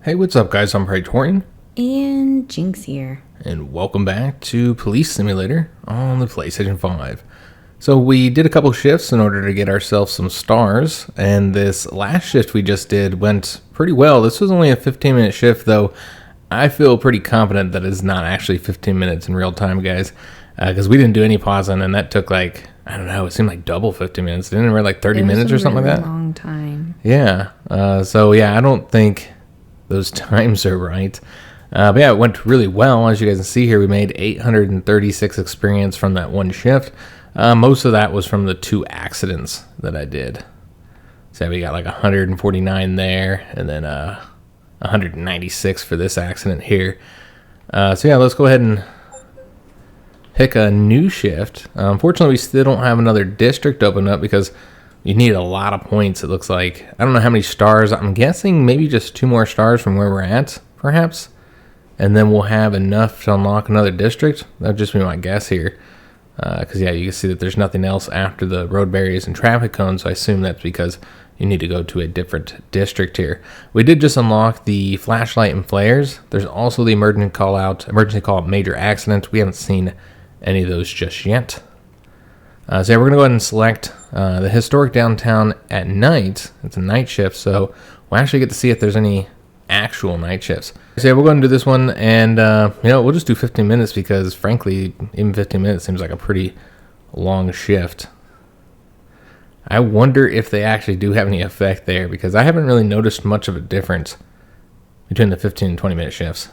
Hey, what's up, guys? I'm Praetorian. And Jynx here. And welcome back to Police Simulator on the PlayStation 5. So we did a couple shifts in order to get ourselves some stars, and this last shift we just did went pretty well. This was only a 15-minute shift, though I feel pretty confident that it's not actually 15 minutes in real time, guys, because we didn't do any pausing, and that took like, I don't know, it seemed like double 15 minutes. Didn't it read like 30 minutes or something like that? It was a long time. Yeah. So yeah, I don't think those times are right. But yeah, it went really well. As you guys can see here, we made 836 experience from that one shift. Most of that was from the two accidents that I did. So we got like 149 there, and then 196 for this accident here. So yeah, let's go ahead and pick a new shift. Unfortunately, we still don't have another district open up because you need a lot of points, it looks like. I don't know how many stars. I'm guessing maybe just 2 more stars from where we're at, perhaps. And then we'll have enough to unlock another district. That would just be my guess here. Because, yeah, you can see that there's nothing else after the road barriers and traffic cones. So I assume that's because you need to go to a different district here. We did just unlock the flashlight and flares. There's also the emergency call out major accident. We haven't seen any of those just yet. So yeah, we're going to go ahead and select the historic downtown at night. It's a night shift, so we'll actually get to see if there's any actual night shifts. So yeah, we're going to do this one, and we'll just do 15 minutes because, frankly, even 15 minutes seems like a pretty long shift. I wonder if they actually do have any effect there because I haven't really noticed much of a difference between the 15 and 20-minute shifts.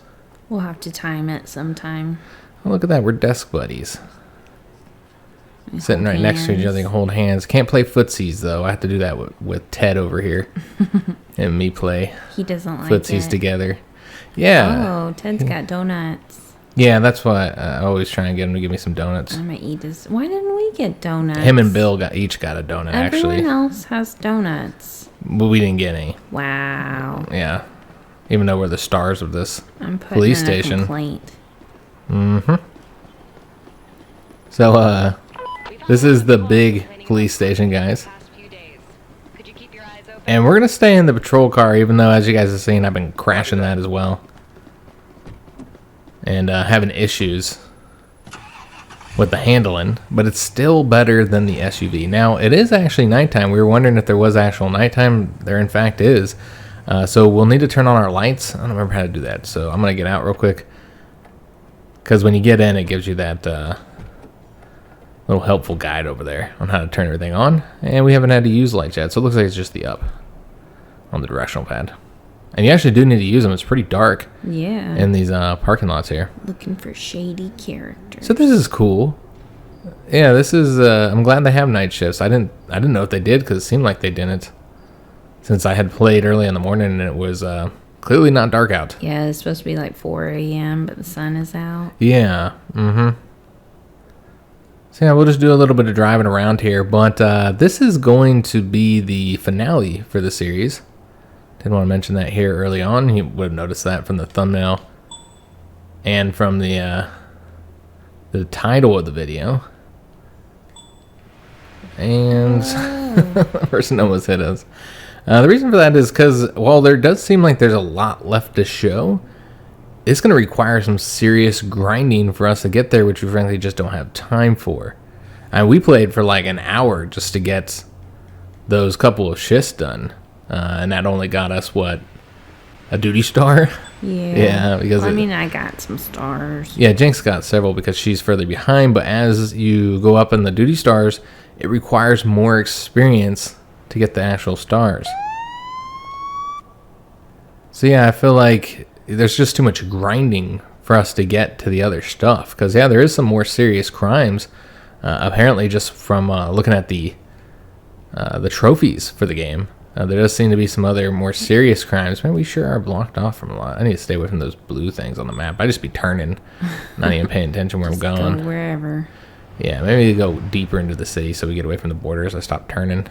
We'll have to time it sometime. Oh, look at that. We're desk buddies. Sitting right next to each other, hold hands. Can't play footsies, though. I have to do that with Ted over here. And me play He doesn't like footsies it. Together. Yeah. Oh, Ted's got donuts. Yeah, that's why I always try and get him to give me some donuts. I'm going to eat this. Why didn't we get donuts? Him and Bill each got a donut, actually. Everyone else has donuts. But we didn't get any. Wow. Yeah. Even though we're the stars of this I'm putting police in station. A complaint. Mm-hmm. So, this is the big police station, guys. And we're going to stay in the patrol car, even though, as you guys have seen, I've been crashing that as well. And having issues with the handling. But it's still better than the SUV. Now, it is actually nighttime. We were wondering if there was actual nighttime. There, in fact, is. So we'll need to turn on our lights. I don't remember how to do that. So I'm going to get out real quick. Because when you get in, it gives you that little helpful guide over there on how to turn everything on. And we haven't had to use lights yet, so it looks like it's just the up on the directional pad. And you actually do need to use them. It's pretty dark in these parking lots here. Looking for shady characters. So this is cool. Yeah, this is... I'm glad they have night shifts. I didn't know if they did because it seemed like they didn't. Since I had played early in the morning and it was clearly not dark out. Yeah, it's supposed to be like 4 a.m., but the sun is out. Yeah, mm-hmm. So yeah, we'll just do a little bit of driving around here, but this is going to be the finale for the series. Didn't want to mention that here early on. You would have noticed that from the thumbnail and from the title of the video. And the person almost hit us. The reason for that is because while there does seem like there's a lot left to show, it's going to require some serious grinding for us to get there, which we frankly just don't have time for. And we played for like an hour just to get those couple of shifts done. And that only got us, what, a duty star? Yeah. Yeah, because I got some stars. Yeah, Jynx got several because she's further behind. But as you go up in the duty stars, it requires more experience to get the actual stars. So yeah, I feel like there's just too much grinding for us to get to the other stuff. Because, yeah, there is some more serious crimes. Apparently, just from looking at the trophies for the game, there does seem to be some other more serious crimes. Man, we sure are blocked off from a lot. I need to stay away from those blue things on the map. I just be turning, not even paying attention where I'm going. Go wherever. Yeah, maybe go deeper into the city so we get away from the borders. I stop turning.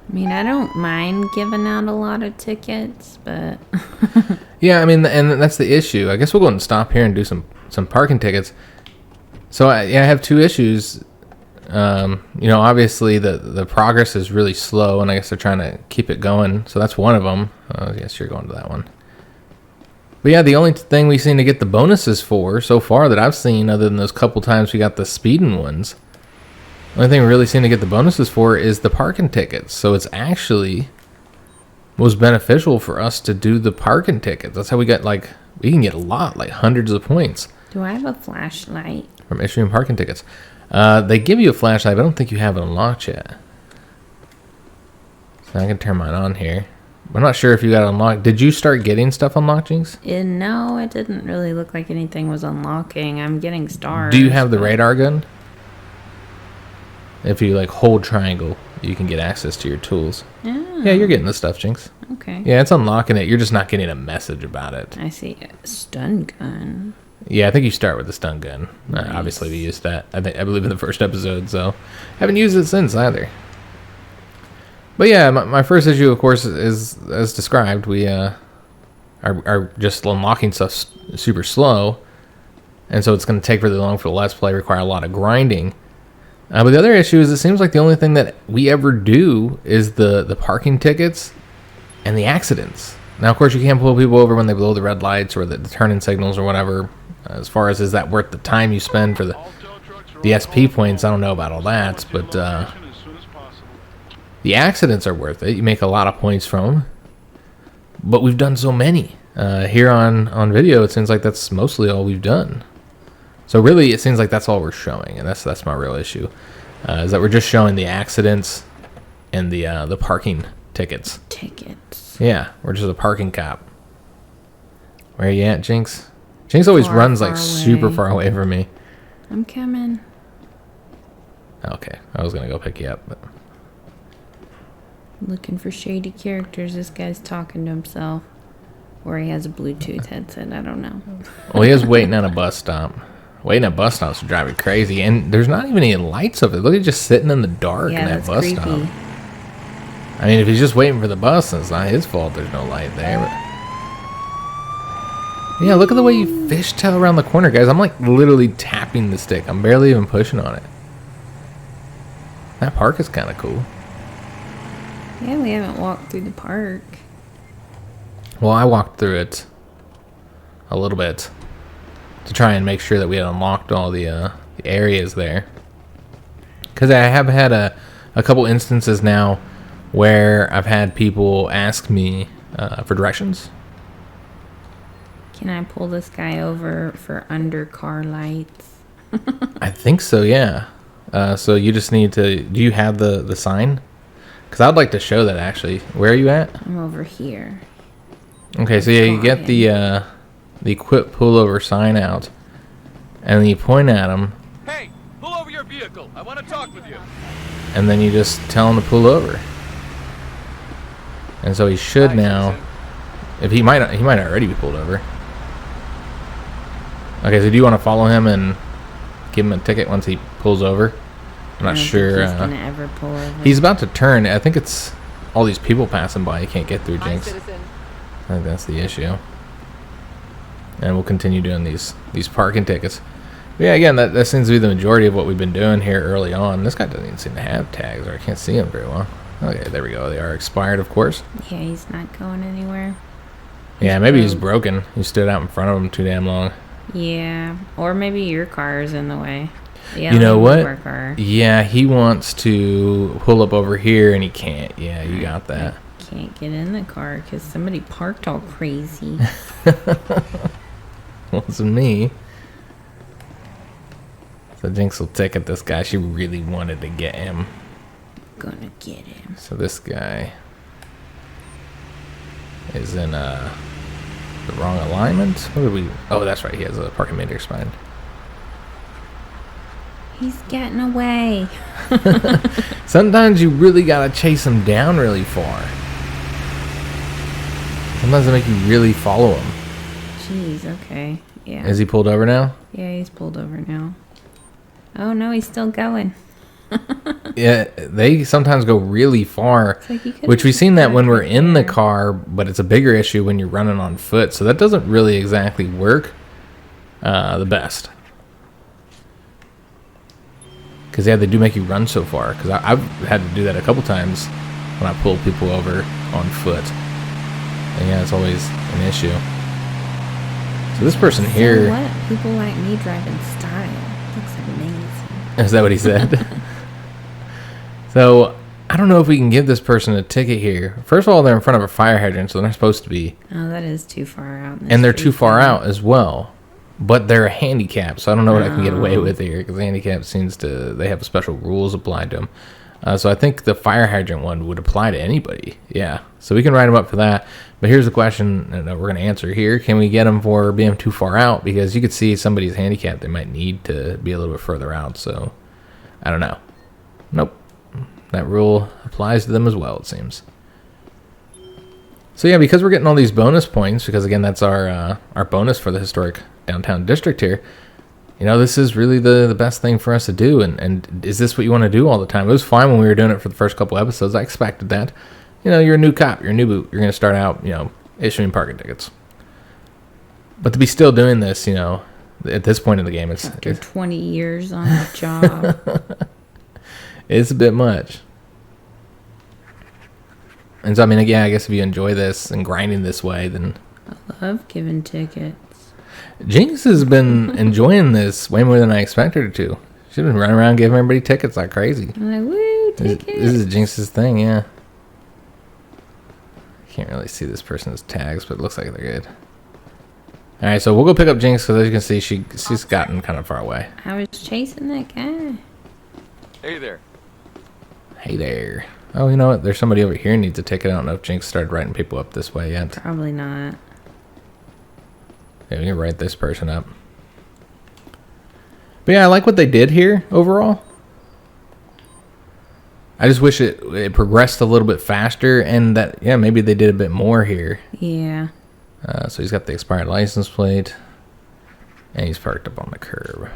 I mean, I don't mind giving out a lot of tickets, but... Yeah, I mean, and that's the issue. I guess we'll go and stop here and do some parking tickets. So, I have 2 issues. Obviously the progress is really slow, and I guess they're trying to keep it going. So that's one of them. Yes, you're going to that one. But yeah, the only thing we seem to get the bonuses for so far that I've seen, other than those couple times we got the speeding ones, the only thing we really seem to get the bonuses for is the parking tickets. So it's actually was beneficial for us to do the parking tickets. That's how we got, like, we can get a lot, like hundreds of points. Do I have a flashlight? From issuing parking tickets. They give you a flashlight, but I don't think you have it unlocked yet. So I can turn mine on here. I'm not sure if you got it unlocked. Did you start getting stuff unlocked, Jinx? No, it didn't really look like anything was unlocking. I'm getting stars. Do you have the radar gun? If you, like, hold triangle, you can get access to your tools. Oh. Yeah, you're getting the stuff, Jinx. Okay. Yeah, it's unlocking it. You're just not getting a message about it. I see. A stun gun. Yeah, I think you start with the stun gun. Nice. Obviously, we used that, I believe, in the first episode, so haven't used it since either. But yeah, my first issue, of course, is as described. We are just unlocking stuff super slow, and so it's going to take really long for the Let's Play, require a lot of grinding. But the other issue is it seems like the only thing that we ever do is the parking tickets and the accidents. Now, of course, you can't pull people over when they blow the red lights or the turning signals or whatever. As far as is that worth the time you spend for the SP points, I don't know about all that, but the accidents are worth it. You make a lot of points from them. But we've done so many. Here on video, it seems like that's mostly all we've done. So really, it seems like that's all we're showing, and that's my real issue, is that we're just showing the accidents and the parking tickets. Tickets. Yeah, we're just a parking cop. Where are you at, Jinx? Jinx always runs like super far away from me. I'm coming. Okay, I was gonna go pick you up, but Looking for shady characters. This guy's talking to himself. Or he has a Bluetooth headset. I don't know. well, he is waiting at a bus stop. Waiting at bus stops would drive me crazy, and there's not even any lights of it. Look, he's just sitting in the dark in that bus creepy. stop. I mean, if he's just waiting for the bus, then it's not his fault there's no light there. But yeah, look at the way you fishtail around the corner, guys. I'm like literally tapping the stick. I'm barely even pushing on it. That park is kind of cool. Yeah, we haven't walked through the park. Well, I walked through it a little bit to try and make sure that we had unlocked all the areas there. Because I have had a couple instances now where I've had people ask me for directions. Can I pull this guy over for under car lights? I think so, yeah. So you just need to... Do you have the sign? Because I'd like to show that, actually. Where are you at? I'm over here. Okay, so yeah, you get the equip pullover sign out, and then you point at him. Hey, pull over your vehicle. I want to talk with you. And then you just tell him to pull over. And so he should now. If he might already be pulled over. Okay, so do you want to follow him and give him a ticket once he pulls over? I'm not sure. He's gonna ever pull over. He's about to turn. I think it's all these people passing by. He can't get through, Jinx. I think that's the issue. And we'll continue doing these parking tickets. But yeah, again, that seems to be the majority of what we've been doing here early on. This guy doesn't even seem to have tags, or I can't see him very well. Okay, there we go. They are expired, of course. Yeah, he's not going anywhere. Yeah, maybe he's broken. He stood out in front of him too damn long. Yeah, or maybe your car is in the way. You know what? Yeah, he wants to pull up over here and he can't. Yeah, you got that. Can't get in the car because somebody parked all crazy. Wasn't me. So Jinx will ticket this guy. She really wanted to get him. Gonna get him. So this guy is in the wrong alignment. What did we? Oh, that's right. He has a parking meter expired. He's getting away. Sometimes you really gotta chase him down really far. Sometimes they make you really follow him. Jeez, okay. Yeah. Is he pulled over now? Yeah, he's pulled over now. Oh no, he's still going. Yeah, they sometimes go really far, Like which we've seen that when we're in the car, but it's a bigger issue when you're running on foot, so that doesn't really exactly work the best. Because yeah, they do make you run so far, because I've had to do that a couple times when I pull people over on foot. And yeah, it's always an issue. So this person So here... what? People like me drive in style. Looks amazing. Is that what he said? So, I don't know if we can give this person a ticket here. First of all, they're in front of a fire hydrant, so they're not supposed to be. Oh, that is too far out. And they're too far out as well. But they're a handicap, so I don't know what I can get away with here, because the handicap seems to... They have special rules applied to them. So I think the fire hydrant one would apply to anybody. Yeah. So we can write them up for that. But here's the question that we're going to answer here. Can we get them for being too far out? Because you could see somebody's handicapped. They might need to be a little bit further out. So I don't know. Nope. That rule applies to them as well, it seems. So yeah, because we're getting all these bonus points, because again, that's our bonus for the historic downtown district here. You know, this is really the best thing for us to do. And is this what you want to do all the time? It was fine when we were doing it for the first couple episodes. I expected that. You know, you're a new cop. You're a new boot. You're going to start out, you know, issuing parking tickets. But to be still doing this, you know, at this point in the game, it's... After 20 years on the job. It's a bit much. And so, I mean, yeah, I guess if you enjoy this and grinding this way, then... I love giving tickets. Jinx has been enjoying this way more than I expected her to. She's been running around giving everybody tickets like crazy. I'm like, woo, tickets. This is Jinx's thing, yeah. Can't really see this person's tags, but it looks like they're good. Alright, so we'll go pick up Jinx, because as you can see, she's gotten kind of far away. I was chasing that guy. Hey there. Hey there. Oh, you know what? There's somebody over here who needs a ticket. I don't know if Jinx started writing people up this way yet. Probably not. Yeah, we can write this person up. But yeah, I like what they did here overall. I just wish it progressed a little bit faster, and that, yeah, maybe they did a bit more here. Yeah. So he's got the expired license plate, and he's parked up on the curb.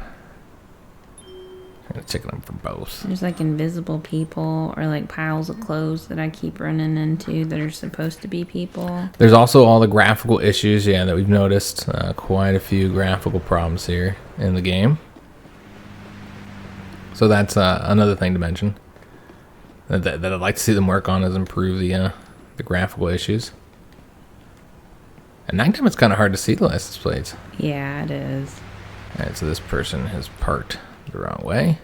I'm going to ticket him for both. There's like invisible people or like piles of clothes that I keep running into that are supposed to be people. There's also all the graphical issues, yeah, that we've noticed. Quite a few graphical problems here in the game. So that's another thing to mention that I'd like to see them work on, is improve the graphical issues. At nighttime, it's kind of hard to see the license plates. Yeah, it is. All right, so this person has parked the wrong way.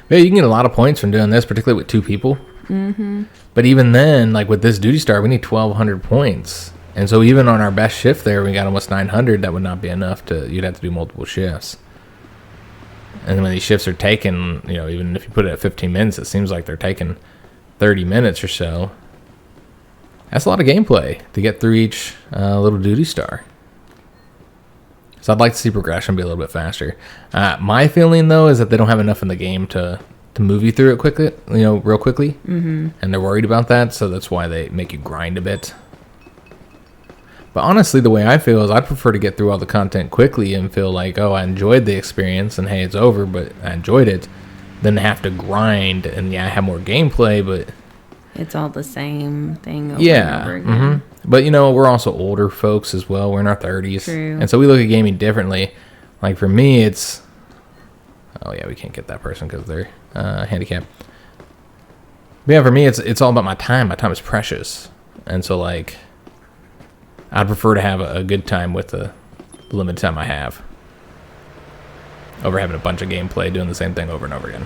Yeah, you can get a lot of points from doing this, particularly with two people. Mm-hmm. But even then, like with this duty star, we need 1,200 points. And so even on our best shift there, we got almost 900. That would not be enough you'd have to do multiple shifts. And when these shifts are taken, you know, even if you put it at 15 minutes, it seems like they're taking 30 minutes or so. That's a lot of gameplay to get through each little duty star. So I'd like to see progression be a little bit faster. My feeling, though, is that they don't have enough in the game to move you through it quickly, you know, real quickly. Mm-hmm. And they're worried about that, so that's why they make you grind a bit. But honestly, the way I feel is I'd prefer to get through all the content quickly and feel like, oh, I enjoyed the experience, and hey, it's over, but I enjoyed it, than to have to grind, and yeah, I have more gameplay, but... It's all the same thing over yeah, and over again. Mm-hmm. But, you know, we're also older folks as well. We're in our 30s. True. And so we look at gaming differently. Like, for me, it's... Oh, yeah, we can't get that person because they're handicapped. But, yeah, for me, it's all about my time. My time is precious. And so, like, I'd prefer to have a good time with the limited time I have over having a bunch of gameplay doing the same thing over and over again.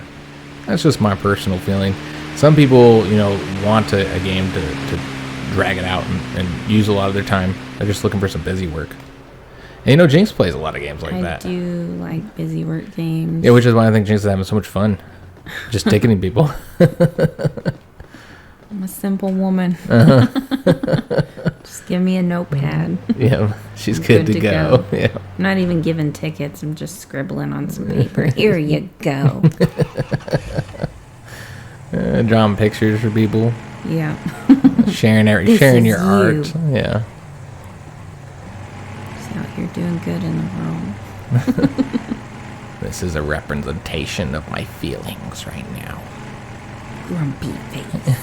That's just my personal feeling. Some people, you know, want a game to drag it out and use a lot of their time. They're just looking for some busy work. And, you know, Jinx plays a lot of games like that. I do like busy work games. Yeah, which is why I think Jinx is having so much fun. Just ticketing people. I'm a simple woman. Uh-huh. Just give me a notepad. Yeah, she's good to go. Yeah. I'm not even giving tickets. I'm just scribbling on some paper. Here you go. Drawing pictures for people. Yeah. sharing your art. Yeah. Just out here doing good in the world. This is a representation of my feelings right now. Grumpy face.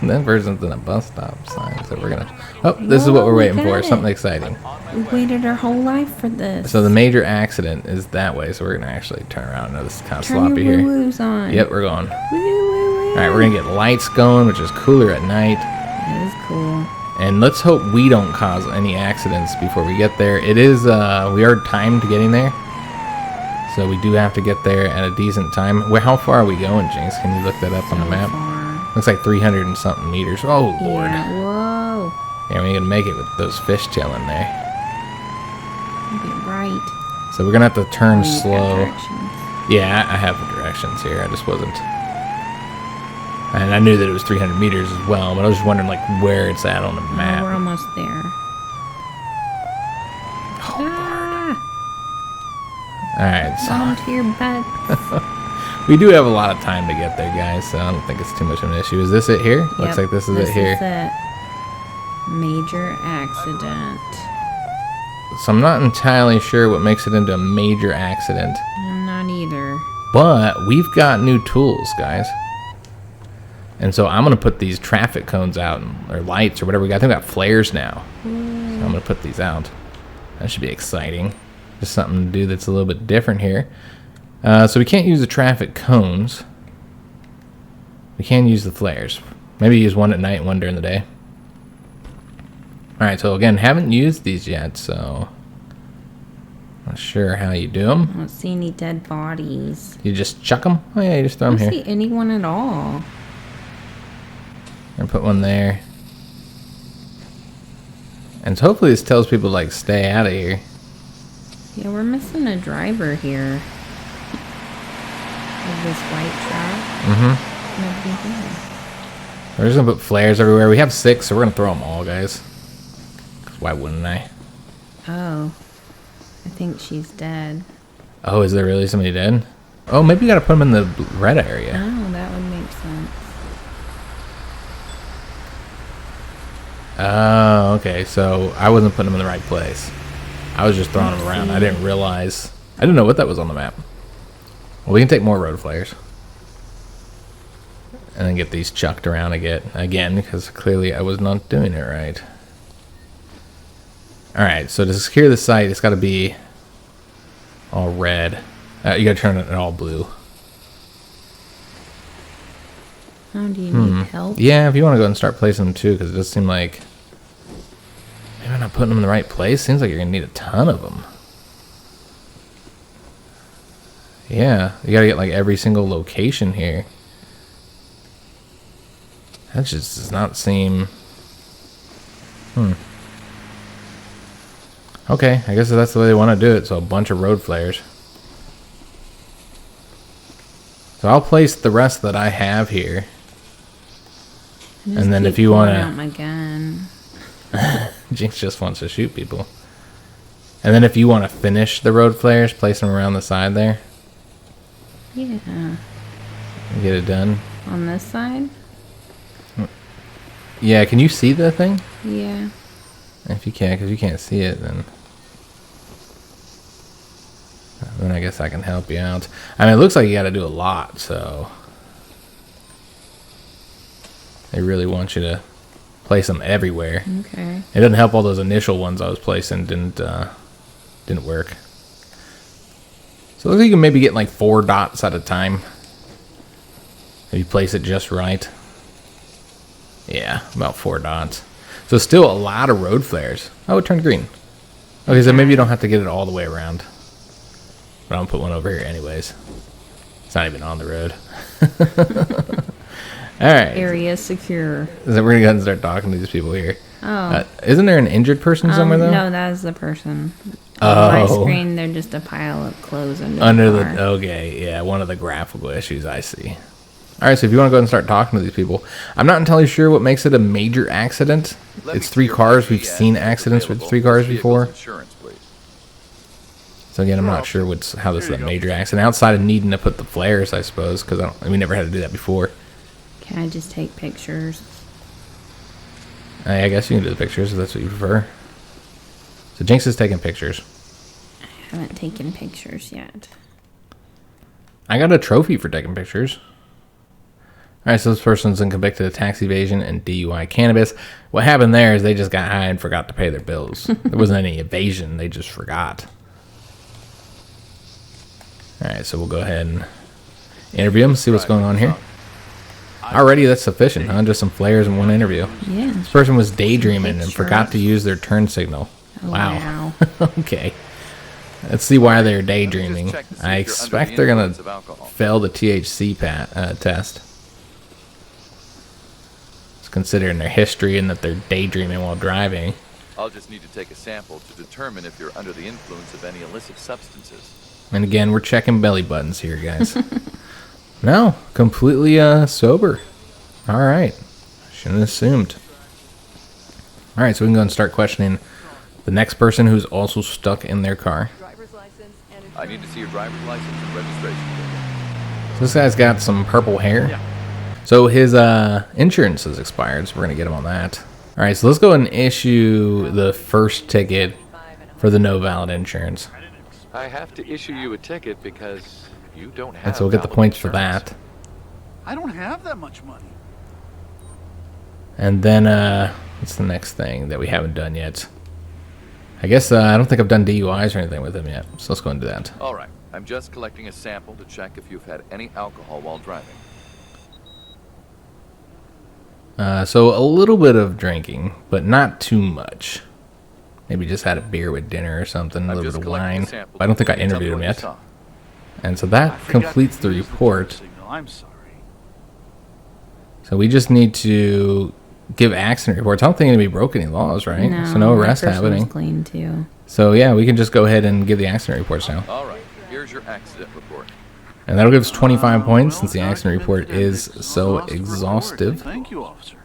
That person's in a bus stop sign, so we're gonna... Oh, this is what we're waiting for. Something exciting. We waited our whole life for this. So the major accident is that way, so we're gonna actually turn around. I know this is kind of Turn sloppy your here. woo-woos on. Yep, we're going. Woo-woo-woo. All right, we're gonna get lights going, which is cooler at night. That is cool. And let's hope we don't cause any accidents before we get there. It is, we are timed getting there. So we do have to get there at a decent time. How far are we going, Jinx? Can you look that up on the map? Far. Looks like 300 and something meters. Oh, Lord. Yeah, whoa. Yeah, we ain't gonna make it with those fish chilling there. Be right. So we're gonna have to turn Oh, you got slow. directions. Yeah, I have the directions here. I just wasn't. And I knew that it was 300 meters as well, but I was just wondering, like, where it's at on the Oh, map. we're almost there. Ah, Alright, so onto your butt. we do have a lot of time to get there, guys, so I don't think it's too much of an issue. Is this it here? Looks Yep, like this is it here. This is it. Major accident. So I'm not entirely sure what makes it into a major accident. I'm not either. But we've got new tools, guys. And so I'm going to put these traffic cones out, or lights, or whatever we got. I think we got flares now. So I'm going to put these out. That should be exciting. Just something to do that's a little bit different here. So we can't use the traffic cones. We can use the flares. Maybe use one at night and one during the day. Alright, so again, haven't used these yet, so not sure how you do them. I don't see any dead bodies. You just chuck them? Oh yeah, you just throw I them don't here. see anyone at all. And put one there. And so hopefully this tells people like stay out of here. Yeah, we're missing a driver here. Of this white truck. Nobody here. We're just gonna put flares everywhere. We have 6, so we're gonna throw them all, guys. 'Cause why wouldn't I? Oh. I think she's dead. Oh, is there really somebody dead? Oh, maybe you gotta put them in the red area. Oh, that would make sense. Oh, okay. So I wasn't putting them in the right place. I was just throwing them around. I didn't realize. I didn't know what that was on the map. Well, we can take more road flares. And then get these chucked around again, because clearly I was not doing it right. Alright, so to secure the site, it's got to be all red. You got to turn it all blue. Oh, do you need help? Yeah, if you want to go and start placing them too, because it does seem like maybe I'm not putting them in the right place. Seems like you're going to need a ton of them. Yeah, you got to get like every single location here. That just does not seem... Okay, I guess that's the way they want to do it, so a bunch of road flares. So I'll place the rest that I have here. And then if you want to... out my gun. Jinx just wants to shoot people. And then if you want to finish the road flares, place them around the side there. Yeah. Get it done. On this side? Yeah, can you see the thing? Yeah. If you can, because you can't see it, then I guess I can help you out. I mean, it looks like you got to do a lot, so they really want you to place them everywhere. Okay. It doesn't help all those initial ones I was placing didn't work. So it looks like you can maybe get like 4 dots at a time if you place it just right. Yeah, about 4 dots. So still a lot of road flares. Oh, it turned green. Okay, so maybe you don't have to get it all the way around. But I'm going to put one over here anyways. It's not even on the road. Alright. Area secure. So we're going to go ahead and start talking to these people here. Oh. Isn't there an injured person somewhere though? No, that is the person. Oh. On my screen, they're just a pile of clothes under the car. Okay, yeah, one of the graphical issues I see. Alright, so if you want to go ahead and start talking to these people, I'm not entirely sure what makes it a major accident. It's 3 cars. We've seen accidents with 3 cars before. So again, I'm not sure how this is a major accident. Outside of needing to put the flares, I suppose, because we never had to do that before. Can I just take pictures? I guess you can do the pictures if that's what you prefer. So Jinx is taking pictures. I haven't taken pictures yet. I got a trophy for taking pictures. Alright, so this person's been convicted of tax evasion and DUI cannabis. What happened there is they just got high and forgot to pay their bills. There wasn't any evasion, they just forgot. Alright, so we'll go ahead and interview him, see what's going on here. Already, that's sufficient, huh? Just some flares and one interview. Yeah. This person was daydreaming and forgot to use their turn signal. Oh, Wow. Okay. Let's see why they're daydreaming. I expect they're going to fail the THC test. It's considering their history and that they're daydreaming while driving. I'll just need to take a sample to determine if you're under the influence of any illicit substances. And again, we're checking belly buttons here, guys. No, completely sober. All right. Shouldn't have assumed. All right, so we can go and start questioning the next person who's also stuck in their car. I need to see your driver's license and registration. So this guy's got some purple hair. Yeah. So his insurance has expired, so we're going to get him on that. All right, so let's go and issue the first ticket for the no valid insurance. I have to issue you a ticket because you don't have. And so we'll get the points for that. I don't have that much money. And then, what's the next thing that we haven't done yet? I guess I don't think I've done DUIs or anything with him yet, so let's go and do that. All right. I'm just collecting a sample to check if you've had any alcohol while driving. So a little bit of drinking, but not too much. Maybe just had a beer with dinner or something, a little bit of wine. I don't think I interviewed him yet. And so that completes the report. I'm sorry. So we just need to give accident reports. I don't think anybody broke any laws, right? No, so no arrest my person was happening. clean too. So yeah, we can just go ahead and give the accident reports now. All right. Here's your accident report. And that'll give us 25 points since the accident report is so exhaustive. Thank you, officer.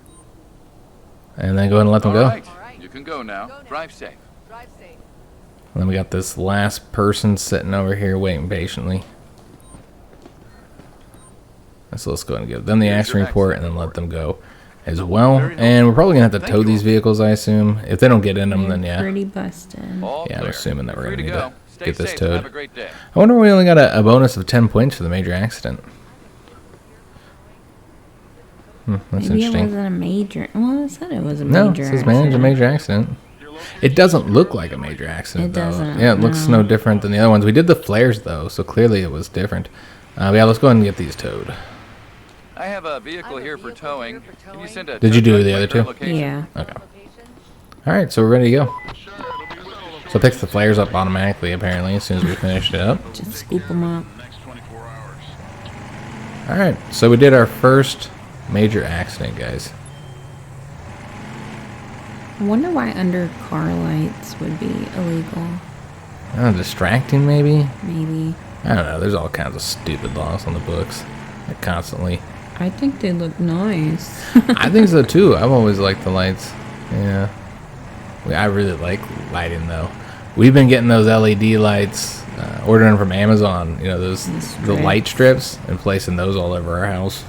And then go ahead and let them go. All right. You can go now. Drive safe. And then we got this last person sitting over here waiting patiently. So let's go ahead and give them the accident report and then let them go as well. And we're probably going to have to tow these vehicles, I assume. If they don't get in them, then yeah. Pretty busted. All Yeah, I'm clear. assuming that we're Free going to need to Stay get this safe and towed. Have a great day. I wonder if we only got a bonus of 10 points for the major accident. That's Maybe it interesting. wasn't a major. Well, it said it was a No, major. it says manage a major accident. It doesn't look like a major accident, It though. doesn't, Yeah, it looks no. no different than the other ones. We did the flares, though, so clearly it was different. But yeah, let's go ahead and get these towed. I have a vehicle here for towing. Can you send a Did you tow do truck the to other my current two? location? Yeah. Okay. All right, so we're ready to go. So it picks the flares up automatically, apparently, as soon as we finish it up. Just scoop them up. All right, so we did our first major accident, guys. I wonder why under car lights would be illegal. Distracting, maybe? Maybe. I don't know. There's all kinds of stupid laws on the books. Like, constantly. I think they look nice. I think so, too. I've always liked the lights. Yeah. I really like lighting, though. We've been getting those LED lights, ordering from Amazon. You know, the strips. light strips, and placing those all over our house.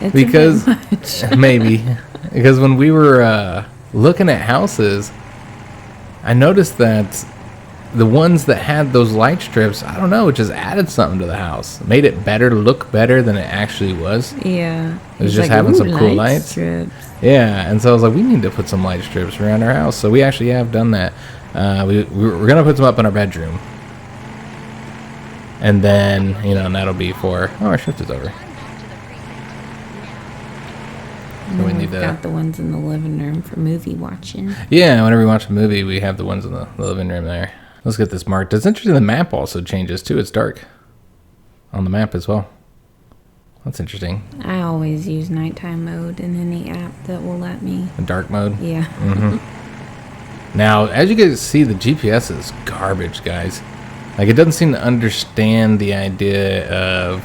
It's Because a bit much. maybe because when we were looking at houses, I noticed that the ones that had those light strips, I don't know, it just added something to the house, made it better, look better than it actually was. Yeah. It was He's just like, having "Ooh, some cool light lights." strips. Yeah, and so I was like, we need to put some light strips around our house. So we actually have done that. We're gonna put some up in our bedroom, and then and that'll be for our shift is over. And we then need we've to- got the ones in the living room for movie watching. Yeah, whenever we watch a movie, we have the ones in the living room there. Let's get this marked. It's interesting the map also changes, too. It's dark on the map as well. That's interesting. I always use nighttime mode in any app that will let me. The dark mode. Yeah. Now, as you guys see, the GPS is garbage, guys. Like, it doesn't seem to understand the idea of...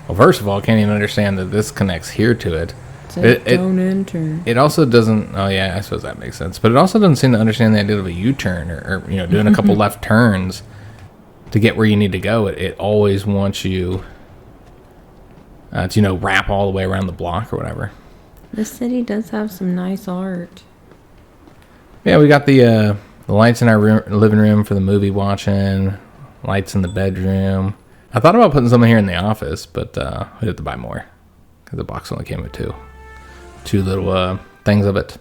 Well, first of all, it can't even understand that this connects here to it. So don't enter. It also doesn't... Oh, yeah, I suppose that makes sense. But it also doesn't seem to understand the idea of a U-turn or doing a couple left turns to get where you need to go. It always wants you to, wrap all the way around the block or whatever. The city does have some nice art. Yeah, we got the lights in our living room for the movie watching, lights in the bedroom. I thought about putting something here in the office, but we have to buy more because the box only came with two little things of it.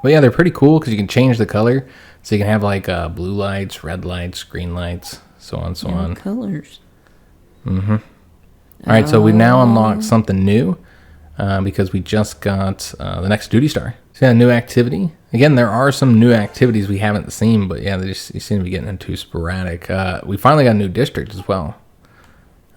But yeah, they're pretty cool because you can change the color, so you can have like blue lights, red lights, green lights, so on, so on. Colors. All right, so we now unlocked something new because we just got the next duty star. So yeah, new activity. Again, there are some new activities we haven't seen, but yeah, they seem to be getting into sporadic. We finally got a new district as well.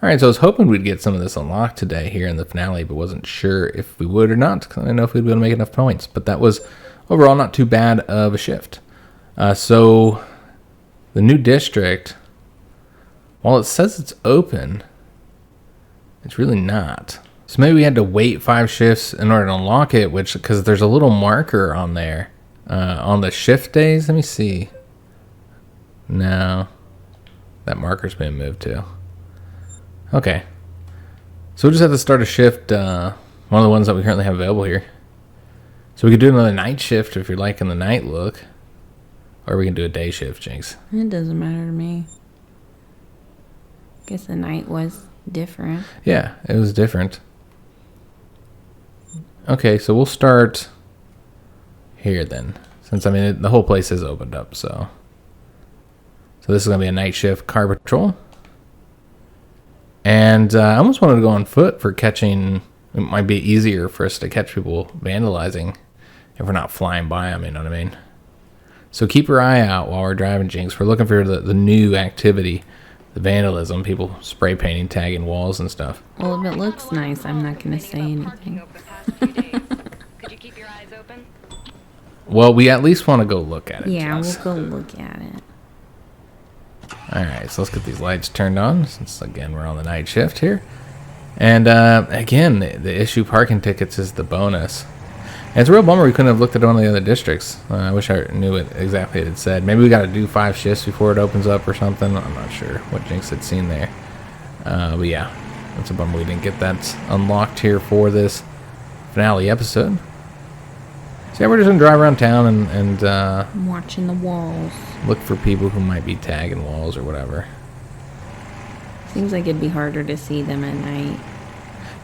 All right, so I was hoping we'd get some of this unlocked today here in the finale, but wasn't sure if we would or not because I didn't know if we'd be able to make enough points. But that was overall not too bad of a shift. So the new district, while it says it's open, it's really not. So maybe we had to wait 5 shifts in order to unlock it, which because there's a little marker on there on the shift days. Let me see. No, that marker's been moved too. Okay, so we'll just have to start a shift. One of the ones that we currently have available here. So we could do another night shift if you're liking the night look, or we can do a day shift, Jinx. It doesn't matter to me. Guess the night was different. Yeah, it was different. Okay, so we'll start here then. Since, I mean, the whole place is opened up, so this is going to be a night shift car patrol. And I almost wanted to go on foot for catching. It might be easier for us to catch people vandalizing if we're not flying by them, you know what I mean? So keep your eye out while we're driving, Jinx. We're looking for the new activity, the vandalism, people spray painting, tagging walls and stuff. Well, if it looks nice, I'm not going to say anything. Could you keep your eyes open? Well, we at least want to go look at it. Yeah, Jess. we'll go look at it. Alright, so let's get these lights turned on, since, again, we're on the night shift here. And, again, the issue parking tickets is the bonus. And it's a real bummer we couldn't have looked at one of the other districts. I wish I knew it exactly what it said. Maybe we got to do 5 shifts before it opens up or something. I'm not sure what Jinx had seen there. But yeah, it's a bummer we didn't get that unlocked here for this finale episode. So yeah, we're just going to drive around town and I'm watching the walls. look for people who might be tagging walls or whatever. Seems like it'd be harder to see them at night.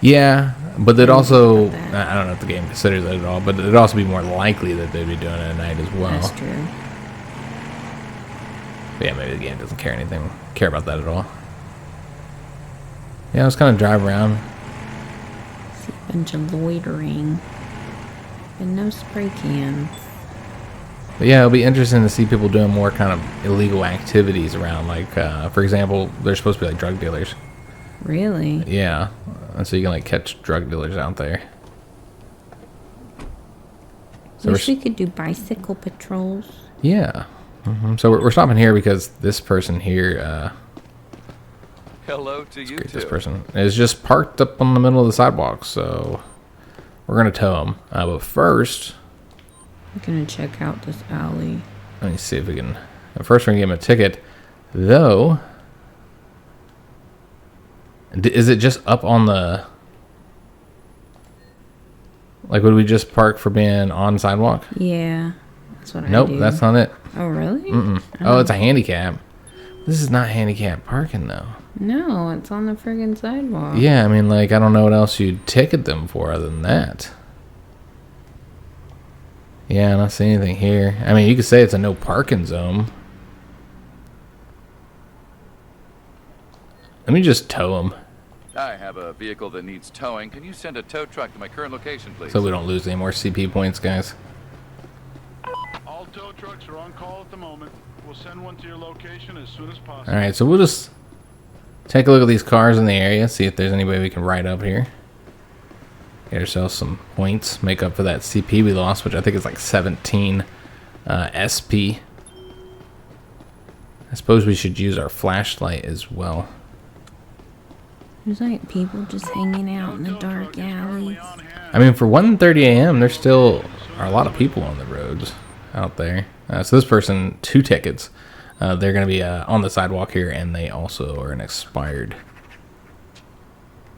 Yeah, but it also, that. I don't know if the game considers that at all, but it'd also be more likely that they'd be doing it at night as well. That's true. But yeah, maybe the game doesn't care about that at all. Yeah, let's kind of drive around. See a bunch of loitering. And no spray cans. But yeah, it'll be interesting to see people doing more kind of illegal activities around. Like, for example, they're supposed to be like drug dealers. Really? Yeah, and so you can like catch drug dealers out there. So Wish we could do bicycle patrols. Yeah. So we're stopping here because this person here, Hello to you this too. person is just parked up on the middle of the sidewalk. So we're gonna tow him. But first, I'm gonna check out this alley. let me see if we can. First, we're gonna give him a ticket, though. Is it just up on the? Like, would we just park for being on sidewalk? Yeah, that's what I Nope, do. that's not it. Oh, really? Oh, it's a handicap. This is not handicap parking, though. No, it's on the friggin' sidewalk. Yeah, I mean, like, I don't know what else you'd ticket them for other than that. Yeah, I don't see anything here. I mean, you could say it's a no parking zone. Let me just tow him I have a vehicle that needs towing. Can you send a tow truck to my current location, please? so we don't lose any more CP points, guys. All tow trucks are on call at the moment. We'll send one to your location as soon as possible. Alright, so we'll just take a look at these cars in the area, see if there's anybody we can ride up here. Get ourselves some points, make up for that CP we lost, which I think is like 17 SP. I suppose we should use our flashlight as well. There's like people just hanging out in the dark alleys. I mean, for 1:30 a.m., there still are a lot of people on the roads out there. So this person, 2 tickets. They're going to be on the sidewalk here, and they also are an expired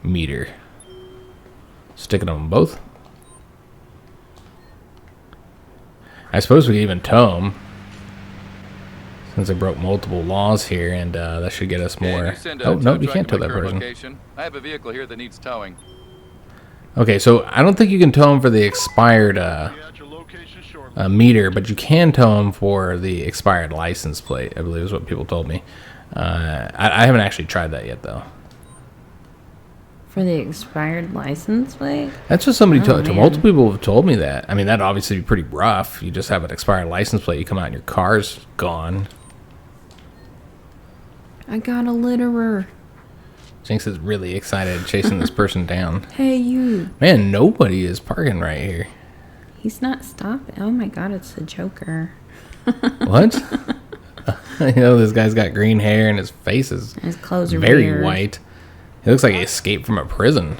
meter. Sticking them both. I suppose we could even tow them, since they broke multiple laws here, and that should get us Can more. you send a Oh, no, tow you truck can't to tow my that current person. location? I have a vehicle here that needs towing. Okay, so I don't think you can tow them for the expired Be at your location shortly. meter, but you can tow them for the expired license plate, I believe is what people told me. I haven't actually tried that yet, though. For the expired license plate? That's what somebody told. man. Multiple people have told me that. I mean, that'd obviously be pretty rough. You just have an expired license plate. You come out and your car's gone. I got a litterer. Jinx is really excited chasing this person down. Hey, you. Man, nobody is parking right here. He's not stopping. Oh my god, it's the Joker. What? You know, this guy's got green hair and his face is His clothes are very weird. white. He looks like he escaped from a prison.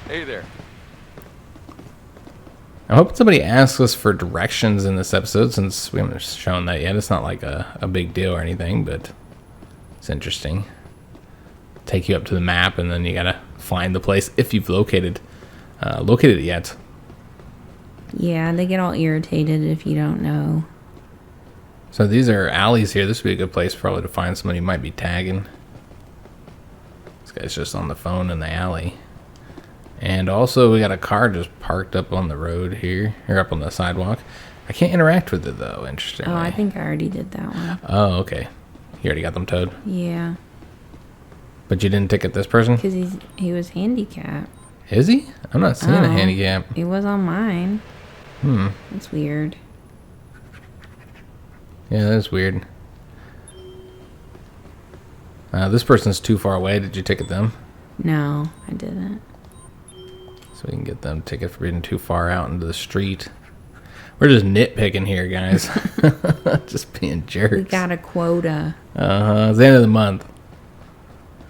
Hey there. I'm hoping somebody asks us for directions in this episode since we haven't shown that yet. It's not like a big deal or anything, but it's interesting. Take you up to the map and then you gotta find the place if you've located it yet. Yeah, they get all irritated if you don't know. So these are alleys here. This would be a good place probably to find somebody who might be tagging. This guy's just on the phone in the alley. And also we got a car just parked up on the road here, or up on the sidewalk. I can't interact with it though, interestingly. Oh, I think I already did that one. Oh, okay. You already got them towed? Yeah, But you didn't ticket this person? because he was handicapped. Is he? I'm not seeing a Oh. handicap. He was on mine. That's weird. Yeah, that's weird. This person's too far away. Did you ticket them? No, I didn't. So we can get them ticket for being too far out into the street. We're just nitpicking here, guys. Just being jerks. We got a quota. It's the end of the month.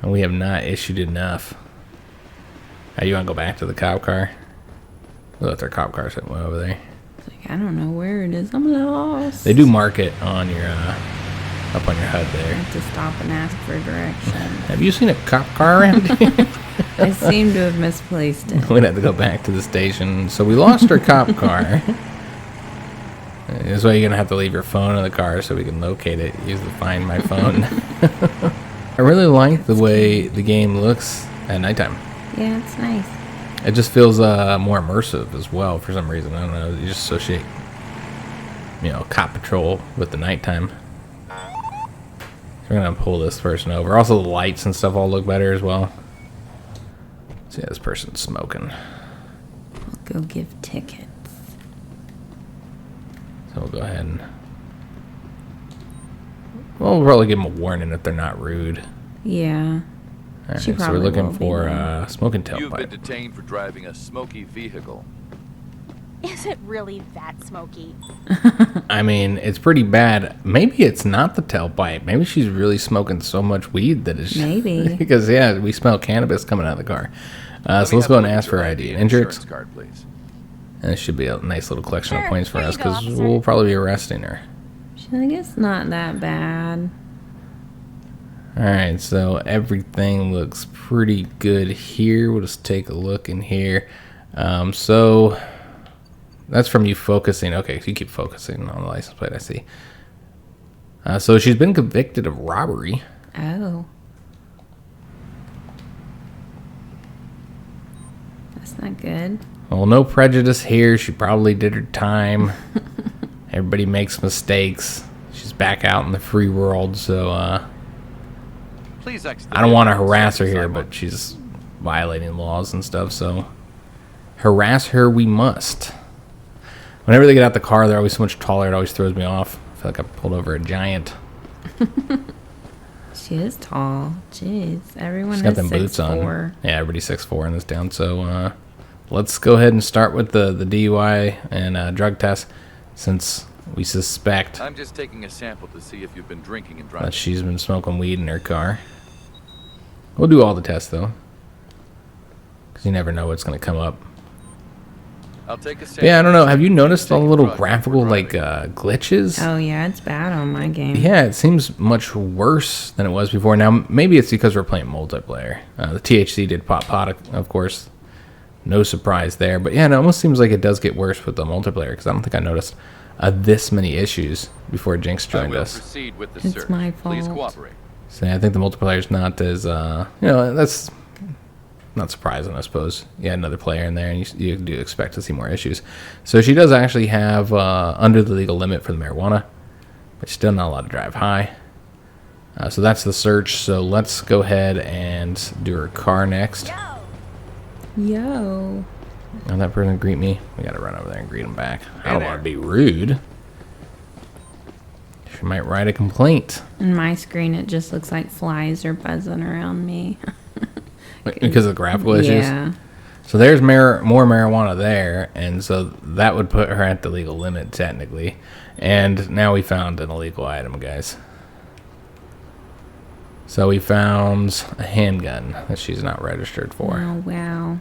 And we have not issued enough. You want to go back to the cop car? We'll let their cop car sit way over there. It's like, I don't know where it is. I'm lost. They do mark it on your, up on your HUD I there. have to stop and ask for directions. Have you seen a cop car around here? I seem to have misplaced it. We'd have to go back to the station. So we lost our cop car. That's why you're going to have to leave your phone in the car so we can locate it. Use the Find My Phone. I really like the way the game looks at nighttime. Yeah, it's nice. It just feels more immersive as well for some reason. I don't know. You just associate, cop patrol with the nighttime. So we're going to pull this person over. Also, the lights and stuff all look better as well. See, this person's smoking. I'll go give tickets. So we'll go ahead and... We'll probably give them a warning if they're not rude. Yeah. All right, She so we're probably looking will be for then. smoking You've been tailpipe. detained for driving a smoky vehicle. Is it really that smoky? I mean, it's pretty bad. Maybe it's not the tailpipe. Maybe she's really smoking so much weed that it's... Maybe. Because, yeah, we smell cannabis coming out of the car. Let So me let's have go a and look at ask for your ID. and Insurance. insurance card, please. And it should be a nice little collection of Sure, points for here us you go, because officer. we'll probably be arresting her. She's like, it's not that bad. Alright, so everything looks pretty good here. We'll just take a look in here. So that's from you focusing. Okay, so you keep focusing on the license plate, I see. So she's been convicted of robbery. Oh. That's not good. Well, no prejudice here. She probably did her time. Everybody makes mistakes. She's back out in the free world, so Please exit the I don't want to vehicle harass her and here, sidewalk. but she's violating laws and stuff, so harass her we must. Whenever they get out the car, they're always so much taller. It always throws me off. I feel like I pulled over a giant. She is tall. Jeez. Everyone She's got is them boots 6'4". on. Yeah, everybody's 6'4" in this town, so let's go ahead and start with the DUI and drug test since we suspect I'm just taking a sample to see if you've been drinking and driving. that she's been smoking weed in her car. We'll do all the tests, though, because you never know what's going to come up. I'll take a sample. Yeah, I don't know. Have you noticed all the Take a little drug graphical, before like, driving. glitches? Oh, yeah, it's bad on my game. Yeah, it seems much worse than it was before. Now, maybe it's because we're playing multiplayer. The THC did pop pot, of course. No surprise there. But yeah, it almost seems like it does get worse with the multiplayer because I don't think I noticed this many issues before Jinx I joined will us. proceed with the It's search. my Please fault. cooperate. So yeah, I think the multiplayer's not as, that's not surprising, I suppose. Yeah, another player in there, and you do expect to see more issues. So she does actually have under the legal limit for the marijuana, but she's still not allowed to drive high. So that's the search. So let's go ahead and do her car next. Yo. And that person greet me. We gotta run over there and greet him back. I don't want to be rude. She might write a complaint. On my screen, it just looks like flies are buzzing around me. Because of graphical issues? Yeah. So there's more marijuana there, and so that would put her at the legal limit, technically. And now we found an illegal item, guys. So we found a handgun that she's not registered for. Oh, wow.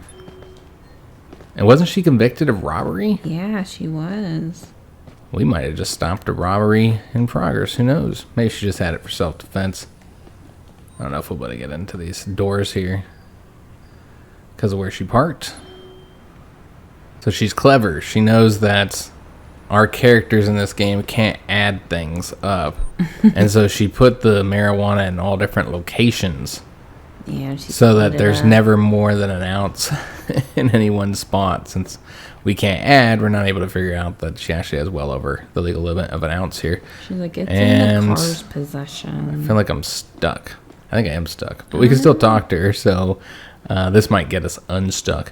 And wasn't she convicted of robbery? Yeah, she was. We might have just stopped a robbery in progress. Who knows? Maybe she just had it for self-defense. I don't know if we'll be able to get into these doors here because of where she parked. So she's clever. She knows that our characters in this game can't add things up. And so she put the marijuana in all different locations. Yeah, she So that split it there's up. never more than an ounce in any one spot. Since we can't add, we're not able to figure out that she actually has well over the legal limit of an ounce here. She's like, it's in And the car's possession. I feel like I'm stuck. I think I am stuck. But we can still talk to her, so this might get us unstuck.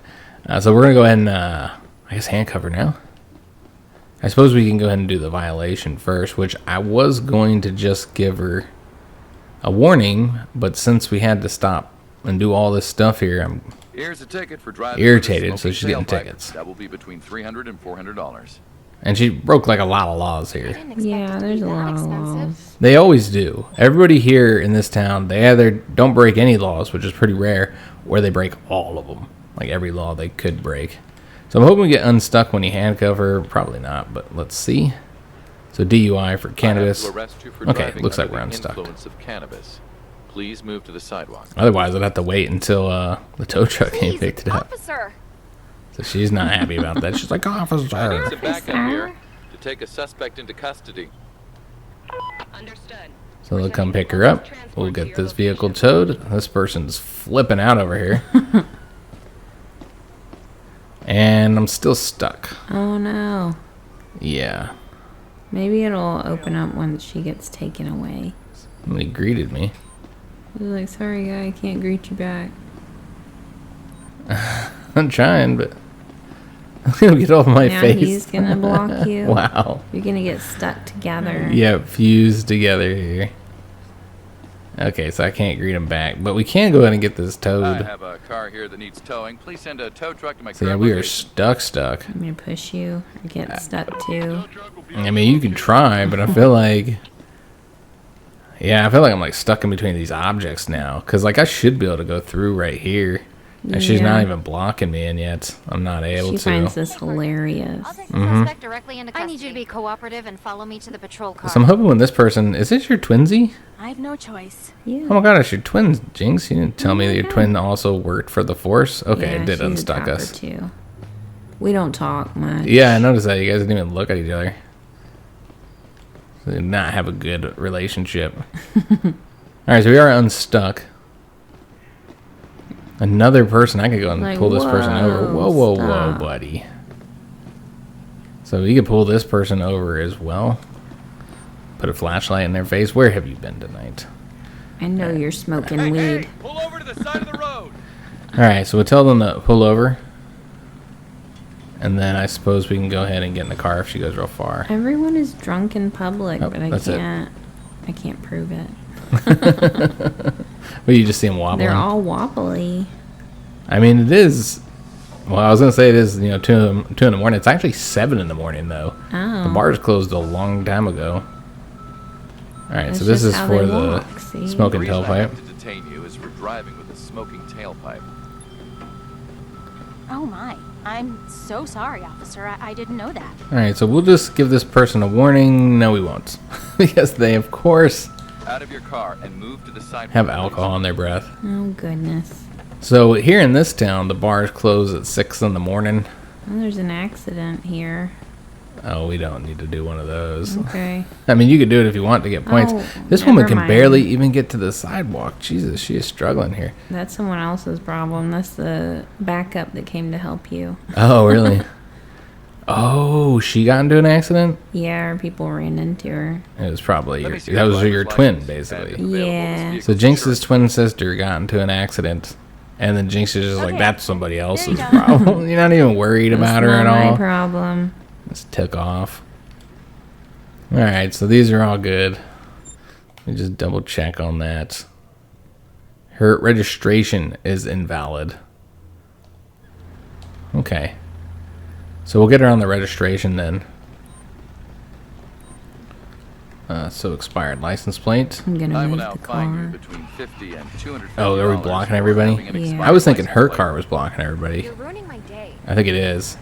So we're going to go ahead and, I guess, handcuff her now. I suppose we can go ahead and do the violation first, which I was going to just give her a warning, but since we had to stop and do all this stuff here, I'm Here's a ticket for driving irritated, with a so she's getting smoking tailpipe. tickets. That will be between $300 and $400. And she broke like a lot of laws here. Didn't expect it Yeah, to there's be a that lot of expensive. laws. They always do. Everybody here in this town, they either don't break any laws, which is pretty rare, or they break all of them. Like every law they could break. So I'm hoping we get unstuck when you handcuff her. Probably not, but let's see. So DUI for cannabis. I have to arrest you for Okay, driving looks like under we're the unstuck. influence of cannabis. Please move to the sidewalk. Otherwise, I'd have to wait until the tow truck came and Please, picked it up. officer. So she's not happy about that. She's like, I need officer. some backup here to take a suspect into custody. Understood. So they'll come pick her up. We'll get this vehicle towed. This person's flipping out over here. And I'm still stuck. Oh, no. Yeah. Maybe it'll open up once she gets taken away. Somebody greeted me. I was like, sorry, guy, I can't greet you back. I'm trying, but he'll get off my Now face. he's gonna block you. Wow. You're gonna get stuck together. Yeah, fused together here. Okay, so I can't greet him back, but we can go ahead and get this I towed. have a car here that needs towing. Please send a tow truck to my So yeah, current we are location. stuck. I'm gonna push you or get stuck too. I mean, you can try, but I feel like... Yeah, I feel like I'm like stuck in between these objects now. Because like I should be able to go through right here. And she's not Yeah. even blocking me, and yet I'm not able She to. finds this hilarious. I'll take the suspect directly into custody. I need you to be cooperative and follow me to the patrol car. So I'm hoping when this person... Is this your twinsy? I have no choice. Yeah. Oh my god, it's your twin, Jinx. You didn't tell me that your twin also worked for the Force. Okay, Yeah, it did she's a unstuck trapper, us. too. We don't talk much. Yeah, I noticed that. You guys didn't even look at each other. So they did not have a good relationship. Alright, so we are unstuck. Another person. I could go and Like, pull this person over. Whoa, stop. buddy. So we could pull this person over as well. Put a flashlight in their face. Where have you been tonight? I know you're smoking weed. Pull over to the side of the road. Alright, so we'll tell them to pull over. And then I suppose we can go ahead and get in the car if she goes real far. Everyone is drunk in public, Oh, but I that's it. can't prove it. But you just see them wobbling. They're all wobbly. I mean, it is. Well, I was gonna say it is. 2 in the morning. It's actually 7 in the morning though. Oh. The bars closed a long time ago. All right, That's so this just is how for they the walk, see? smoking The reason I tailpipe. have to detain you is for driving with a smoking tailpipe. Oh my. I'm so sorry, officer. I didn't know that. All right, so we'll just give this person a warning. No, we won't, because they, of course, Out of your car and move to the sidewalk. have alcohol in their breath. Oh, goodness. So here in this town, the bars close at 6 in the morning. Oh, there's an accident here. Oh, we don't need to do one of those. Okay. I mean, you could do it if you want to get points. Oh, This woman never can mind. barely even get to the sidewalk. Jesus, she is struggling here. That's someone else's problem. That's the backup that came to help you. Oh, really? Oh, Oh, she got into an accident? Yeah, or people ran into her. It was probably Let your, me see that was your driver's twin, license basically. and available Yeah. vehicle So Jinx's insurance. twin sister got into an accident, and then Jinx is just like, Okay. that's somebody else's go. problem. You're not even worried about her That's at not my all. problem. Just took off. Alright, so these are all good. Let me just double check on that. Her registration is invalid. Okay. So we'll get her on the registration then. So expired license plate. I'm gonna I will move now the fine you car. between $50 and $250. Oh, are we blocking for everybody? having an Yeah. expired I was thinking her license plate. car was blocking everybody. You're ruining my day. I think it is.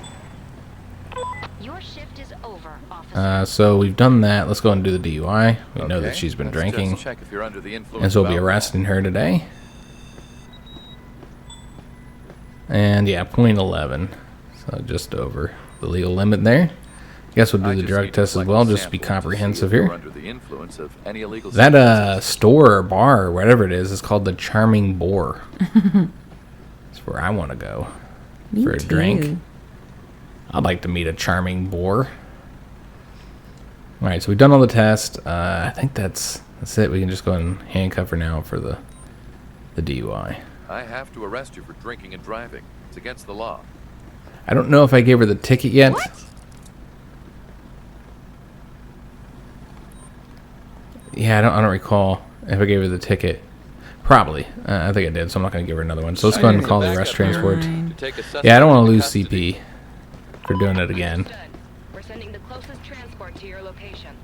Your shift is over, officer. So we've done that. Let's go and do the DUI. We know that Okay, she's been let's drinking. just check if you're under the influence And so we'll of be alcohol. arresting her today. And yeah, 0.11. So just over the legal limit there. Guess we'll do I the just drug need to test as collect well, a just to be sample to see comprehensive if you're here. under the influence of any illegal That substances. store or bar or whatever it is called the Charming Boar. That's where I want to go Me for a too. drink. I'd like to meet a charming boar. All right, so we've done all the tests. I think that's it. We can just go ahead and handcuff her now for the DUI. I have to arrest you for drinking and driving. It's against the law. I don't know if I gave her the ticket yet. Yeah, I don't recall if I gave her the ticket. Probably. I think I did, so I'm not going to give her another one. So let's go ahead and call the arrest transport. To take a suspect Yeah, I don't want to into lose custody. CP for doing it again. Understood. We're sending the closest transport to your location.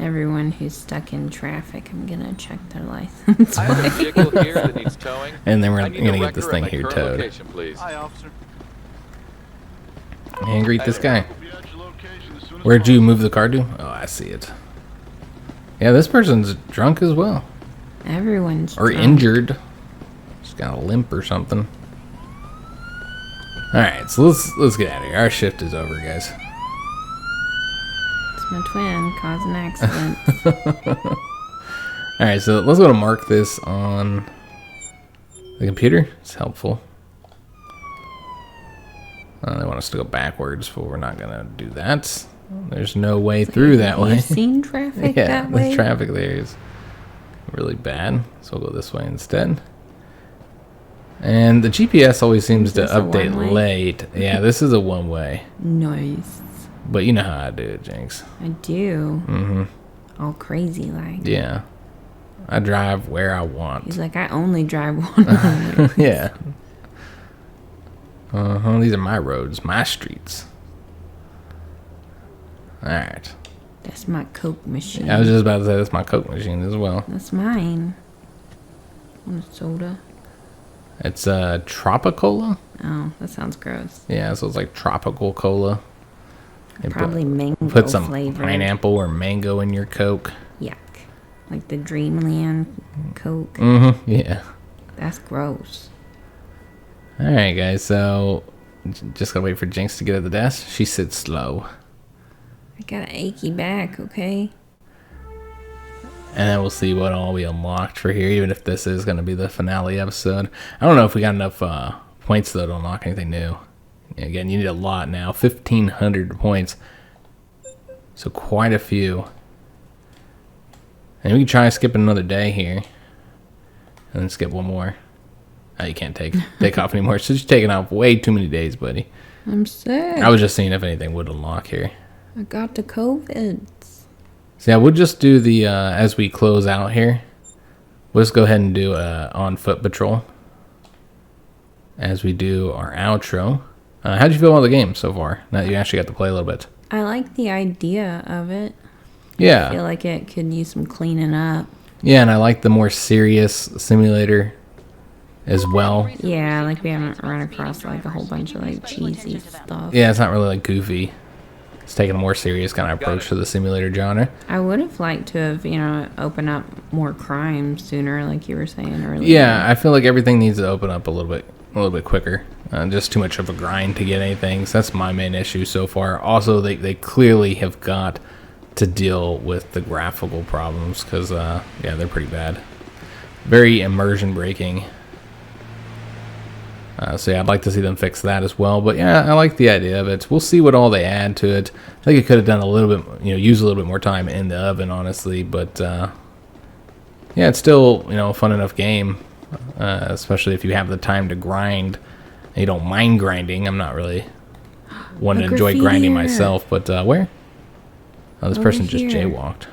Everyone who's stuck in traffic, I'm gonna check their license. I have a vehicle here that needs towing. And then we're I need going a to get this record thing of my here current towed. location, please. Hi, officer. And greet this guy. We'll be at your location as soon as Where'd you possible. move the car to? Oh, I see it. Yeah, this person's drunk as well. Everyone's Or drunk. injured. Just got a limp or something. Alright, so let's get out of here. Our shift is over, guys. It's my twin caused an accident. Alright, so let's go to mark this on the computer. It's helpful. They want us to go backwards, but we're not going to do that. There's no way through that Have way. you seen traffic Yeah, that the way? traffic there is really bad. So we'll go this way instead. And the GPS always seems Is to this a update one-way? late. Yeah, this is a one-way. Nice. But you know how I do it, Jinx. I do. Mm-hmm. All crazy like. Yeah. I drive where I want. He's like, I only drive one way. Yeah. Uh-huh. These are my roads, my streets. Alright. That's my Coke machine. I was just about to say that's my Coke machine as well. That's mine. Want a soda? It's Tropicola? Oh, that sounds gross. Yeah, so it's like tropical cola. They Probably mango put some flavored. pineapple or mango in your Coke. Yuck. Like the Dreamland Coke. Mm-hmm. Yeah. That's gross. Alright, guys, so just gotta wait for Jinx to get at the desk. She sits slow. I got an achy back, okay? And then we'll see what all we unlocked for here, even if this is going to be the finale episode. I don't know if we got enough points, though, to unlock anything new. Again, you need a lot now. 1,500 points. So quite a few. And we can try skipping another day here. And then skip one more. Oh, you can't take off anymore. So you're taking off way too many days, buddy. I'm sick. I was just seeing if anything would unlock here. I got the COVID. So yeah, we'll just do the, as we close out here, we'll just go ahead and do on foot patrol as we do our outro. How'd you feel about the game so far, now that you actually got to play a little bit? I like the idea of it. I Yeah, feel like it could use some cleaning up. yeah, and I like the more serious simulator as well. Yeah, like we haven't run across like a whole bunch of like cheesy stuff. Yeah, it's not really like goofy. It's taking a more serious kind of approach to the simulator genre. I would have liked to have, opened up more crime sooner, like you were saying earlier. Yeah, I feel like everything needs to open up a little bit quicker. Just too much of a grind to get anything. So that's my main issue so far. Also, they clearly have got to deal with the graphical problems because, yeah, they're pretty bad. Very immersion breaking. So yeah, I'd like to see them fix that as well. But yeah, I like the idea of it. We'll see what all they add to it. I think it could have done a little bit, use a little bit more time in the oven, honestly. But yeah, it's still, a fun enough game, especially if you have the time to grind. And you don't mind grinding. I'm not really one to enjoy grinding myself. But where? Oh, this person just jaywalked.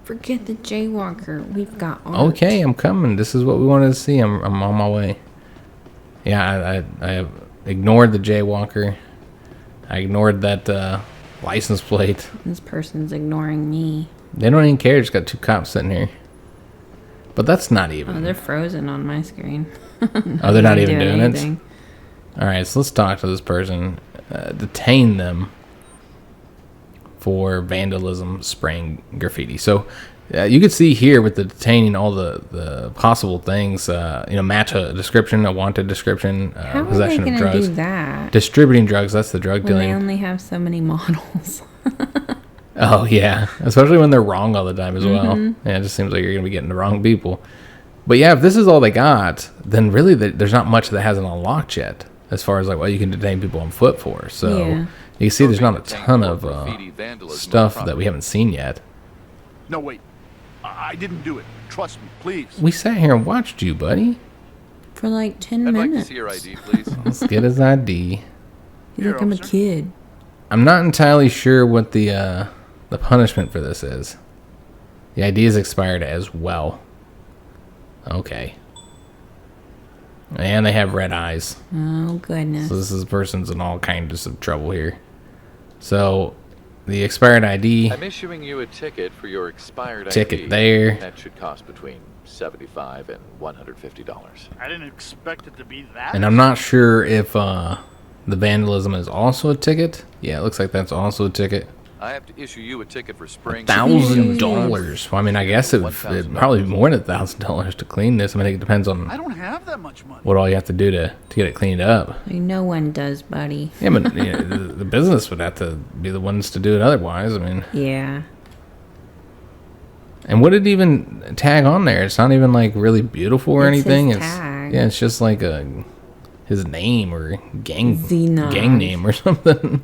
Forget the jaywalker. We've got art. Okay, I'm coming. This is what we wanted to see. I'm on my way. Yeah, I have ignored the jaywalker. I ignored that license plate. This person's ignoring me. They don't even care. Just got 2 cops sitting here. But that's not even. Oh, they're frozen on my screen. Oh, they're not even doing it? All right, so let's talk to this person. Detain them for vandalism, spraying graffiti. So you can see here with the detaining all the possible things, match a description, a wanted description, possession of drugs. Do that? Distributing drugs, that's the drug dealing. They only have so many models. Oh, yeah. Especially when they're wrong all the time as well. Yeah, it just seems like you're going to be getting the wrong people. But yeah, if this is all they got, then really there's not much that hasn't unlocked yet as far as you can detain people on foot for. So you can see there's not a ton of stuff that we haven't seen yet. No, wait. I didn't do it. Trust me, please. We sat here and watched you, buddy. For 10 I'd minutes. like to see your ID, please. Let's get his ID. You think I'm a kid. I'm not entirely sure what the punishment for this is. The ID is expired as well. Okay. And they have red eyes. Oh, goodness. So this person's in all kinds of trouble here. So the expired ID. I'm issuing you a ticket for your expired ticket ID. There. That should cost between $75 and $150. I didn't expect it to be that. And I'm not sure if the vandalism is also a ticket. Yeah, it looks like that's also a ticket. I have to issue you a ticket for spraying $1,000. Well, I mean, I guess it'd probably be more than $1,000 to clean this. I mean, it depends on. I don't have that much money. What all you have to do to get it cleaned up. No one does, buddy. Yeah, but the business would have to be the ones to do it otherwise. I mean. Yeah. And what did it even tag on there? It's not even really beautiful or anything. His tag. Yeah, it's just his name or gang name or something.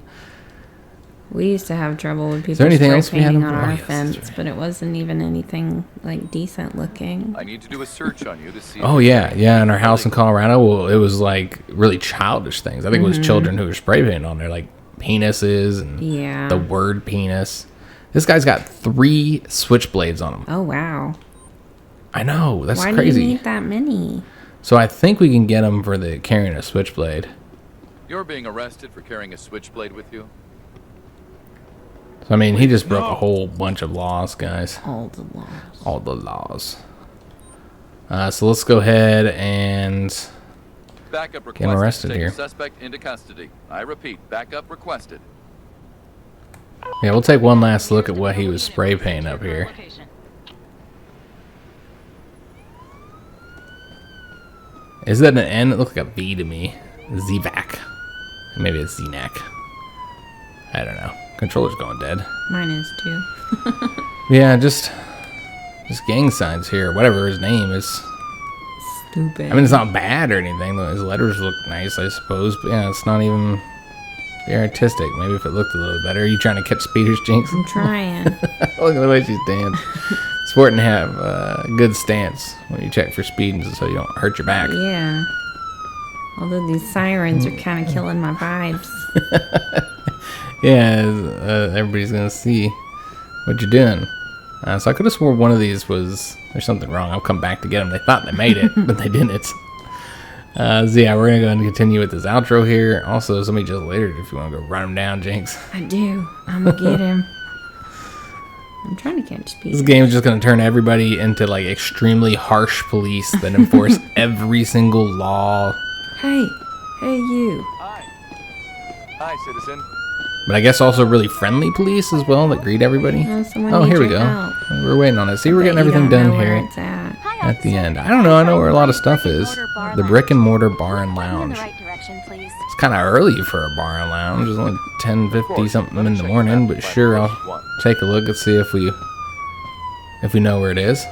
We used to have trouble with people spray painting on our fence, but it wasn't even anything decent looking. I need to do a search on you to see. Oh yeah, in our house in Colorado, well, it was really childish things. I think it was children who were spray painting on there, like penises and the word penis. This guy's got 3 switchblades on him. Oh wow! I know, that's crazy. Why do you need that many? So I think we can get him for carrying a switchblade. You're being arrested for carrying a switchblade with you. So, I mean, he just broke a whole bunch of laws, guys. All the laws. All the laws. So let's go ahead and Backup get him arrested to take here. A suspect into custody. I repeat, backup requested. Yeah, we'll take one last look at what he was spray painting up here. Is that an N? It looks like a V to me. ZVAC. Maybe it's ZNAC. I don't know. Controller's going dead. Mine is too. Yeah, just gang signs here. Whatever his name is. Stupid. I mean, it's not bad or anything. His letters look nice, I suppose. But yeah, it's not even very artistic. Maybe if it looked a little better. Are you trying to catch speeders, Jynx? I'm trying. Look at the way she stands. It's important to have a good stance when you check for speeding so you don't hurt your back. Yeah. Although these sirens are kind of killing my vibes. Yeah, everybody's going to see what you're doing. So I could have swore one of these was... There's something wrong. I'll come back to get them. They thought they made it, but they didn't. So yeah, we're going to go ahead and continue with this outro here. Also, somebody just later if you want to go run him down, Jynx. I do. I'm going to get him. I'm trying to catch speed. This game is just going to turn everybody into extremely harsh police that enforce every single law. Hey you. Hi, citizen. But I guess also really friendly police as well that greet everybody. Oh, here we go. Help. We're waiting on it. See, we're getting everything done here at the end. I don't know. I know where a lot of stuff is. The Brick and Mortar Bar and Lounge. It's kind of early for a bar and lounge. It's only 10:50 something in the morning, but sure, I'll take a look and see if we know where it is.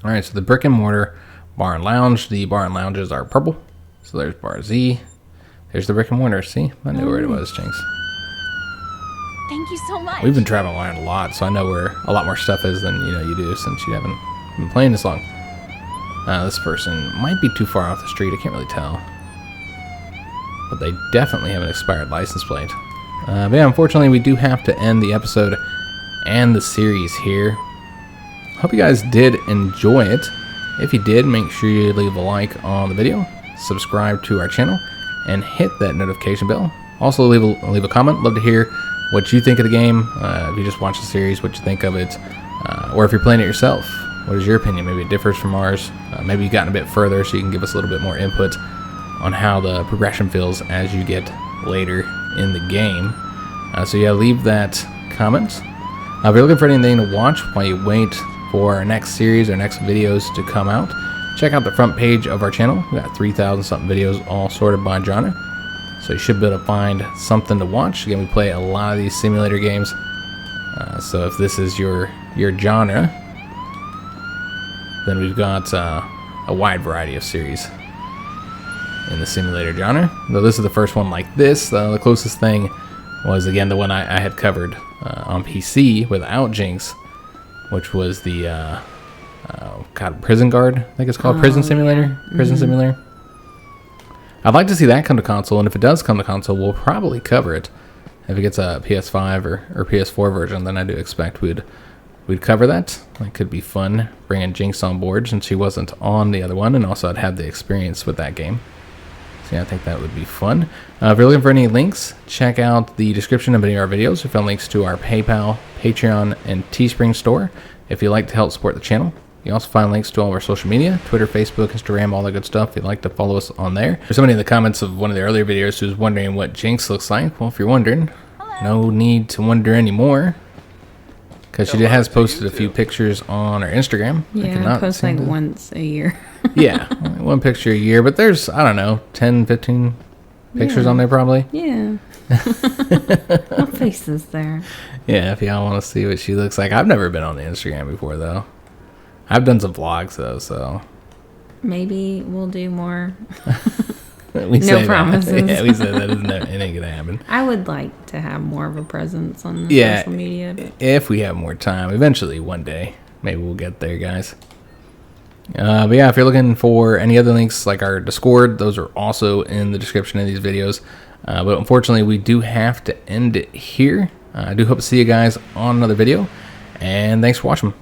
All right, so the Brick and Mortar bar and lounge. The bar and lounges are purple. So there's bar Z. There's the brick and mortar. See, I knew where it was, Jinx. Thank you so much. We've been traveling around a lot, so I know where a lot more stuff is than you do, since you haven't been playing this long. This person might be too far off the street. I can't really tell, but they definitely have an expired license plate. But yeah, unfortunately, we do have to end the episode and the series here. Hope you guys did enjoy it. If you did, make sure you leave a like on the video, subscribe to our channel, and hit that notification bell. Also, leave a comment. Love to hear what you think of the game. If you just watch the series, what you think of it, or if you're playing it yourself, what is your opinion? Maybe it differs from ours. Maybe you've gotten a bit further, so you can give us a little bit more input on how the progression feels as you get later in the game. So yeah, leave that comment. If you're looking for anything to watch while you wait for our next series or next videos to come out, check out the front page of our channel. We got 3,000 something videos all sorted by genre, so you should be able to find something to watch. Again, we play a lot of these simulator games, so if this is your genre, then we've got a wide variety of series in the simulator genre. Though this is the first one like this, the closest thing was, again, the one I had covered on PC without Jinx, which was the Prison Guard, I think it's called. Prison Simulator. Yeah. Prison Simulator. I'd like to see that come to console, and if it does come to console, we'll probably cover it. If it gets a PS5 or PS4 version, then I do expect we'd cover that. It could be fun bringing Jinx on board, since she wasn't on the other one, and also I'd have the experience with that game. So yeah, I think that would be fun. If you're looking for any links, check out the description of any of our videos. We found links to our PayPal, Patreon, and Teespring store if you'd like to help support the channel. You also find links to all of our social media, Twitter, Facebook, Instagram, all that good stuff. If you'd like to follow us on there. There's somebody in the comments of one of the earlier videos who's wondering what Jinx looks like. Well, if you're wondering, no need to wonder anymore, because she has posted a few pictures on her Instagram. Yeah, I post like once a year. Yeah, one picture a year, but there's, I don't know, 10, 15 pictures on there probably. Yeah. What face is there? Yeah, if y'all want to see what she looks like. I've never been on the Instagram before, though. I've done some vlogs, though, so. Maybe we'll do more. No promises. Yeah, we said that it ain't gonna happen. I would like to have more of a presence on social media. But if we have more time. Eventually, one day, maybe we'll get there, guys. But yeah, if you're looking for any other links, like our Discord, those are also in the description of these videos. But unfortunately, we do have to end it here. I do hope to see you guys on another video, and thanks for watching.